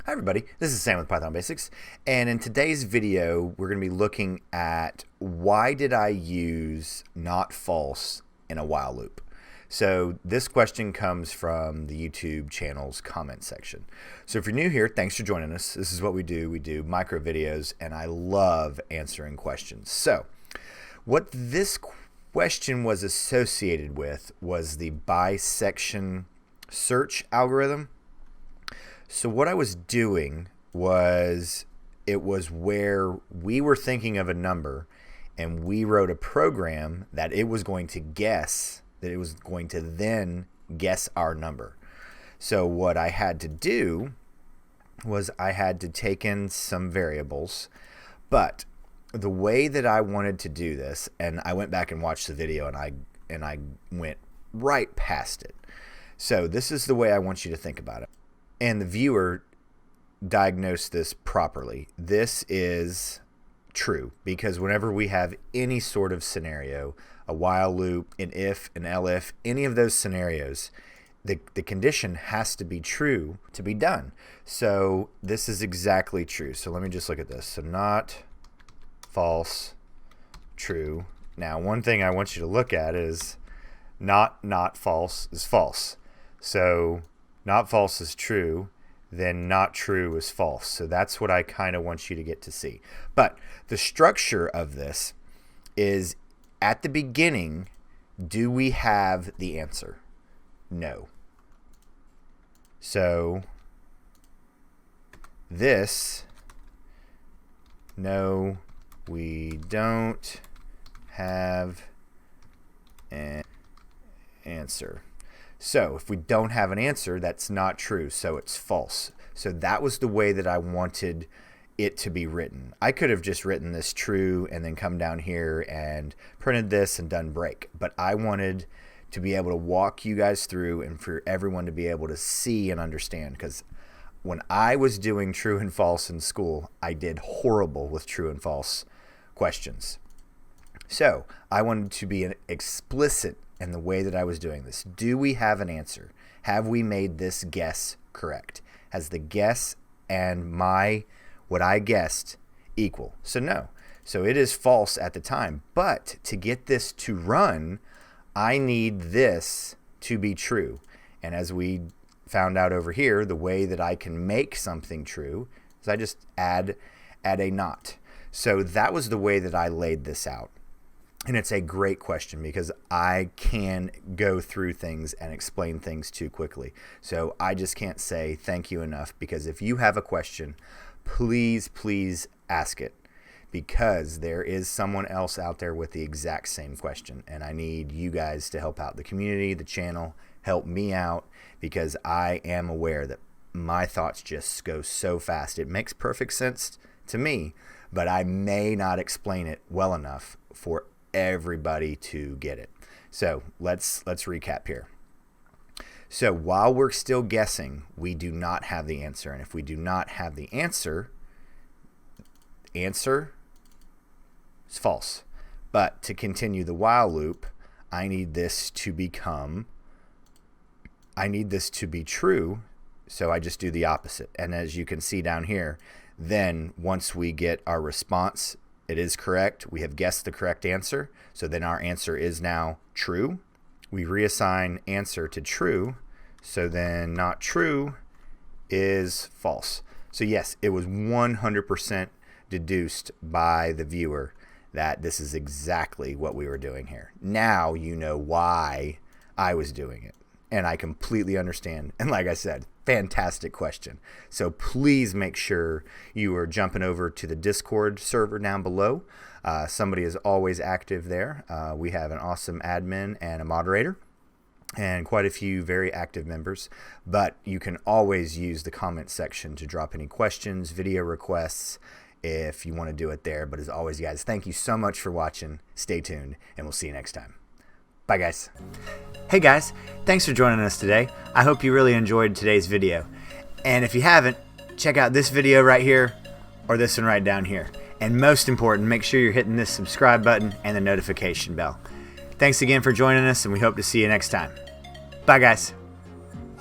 Hi everybody, this is Sam with Python Basics, and in today's video we're going to be looking at why did I use not false in a while loop. So this question comes from the YouTube channel's comment section. So if you're new here, thanks for joining us. This is what we do micro videos, and I love answering questions. So what this question was associated with was the bisection search algorithm. So what I was doing was, it was where we were thinking of a number and we wrote a program that it was going to guess, that it was going to then guess our number. So what I had to do was I had to take in some variables, but the way that I wanted to do this, and I went back and watched the video and I went right past it. So this is the way I want you to think about it. And the viewer diagnosed this properly. This is true because whenever we have any sort of scenario, a while loop, an if, an elif, any of those scenarios, the condition has to be true to be done. So this is exactly true. So let me just look at this. So not false, true. Now one thing I want you to look at is not false is false. So not false is true, then not true is false. So that's what I kind of want you to get to see. But the structure of this is, at the beginning, do we have the answer? No. So this, no, we don't have an answer. So if we don't have an answer, that's not true, so it's false. So that was the way that I wanted it to be written. I could have just written this true and then come down here and printed this and done break. But I wanted to be able to walk you guys through and for everyone to be able to see and understand. Because when I was doing true and false in school, I did horrible with true and false questions. So I wanted to be explicit in the way that I was doing this. Do we have an answer? Have we made this guess correct? Has the guess and what I guessed equal? So no. So it is false at the time. But to get this to run, I need this to be true. And as we found out over here, the way that I can make something true is I just add a not. So that was the way that I laid this out. And it's a great question because I can go through things and explain things too quickly. So I just can't say thank you enough, because if you have a question, please ask it, because there is someone else out there with the exact same question. And I need you guys to help out the community, the channel, help me out, because I am aware that my thoughts just go so fast. It makes perfect sense to me, but I may not explain it well enough for everybody to get it. So let's recap here. So while we're still guessing, we do not have the answer. And if we do not have the answer is false. But to continue the while loop, I need this to be true. So I just do the opposite. And as you can see down here, then once we get our response, it is correct. We have guessed the correct answer. So then our answer is now true. We reassign answer to true. So then not true is false. So yes, it was 100% deduced by the viewer that this is exactly what we were doing here. Now you know why I was doing it. And I completely understand. And like I said, fantastic question. So please make sure you are jumping over to the Discord server down below. Somebody is always active there. We have an awesome admin and a moderator and quite a few very active members. But you can always use the comment section to drop any questions, video requests, if you want to do it there. But as always, guys, thank you so much for watching. Stay tuned, and we'll see you next time. Bye, guys. Hey, guys. Thanks for joining us today. I hope you really enjoyed today's video. And if you haven't, check out this video right here or this one right down here. And most important, make sure you're hitting this subscribe button and the notification bell. Thanks again for joining us, and we hope to see you next time. Bye, guys.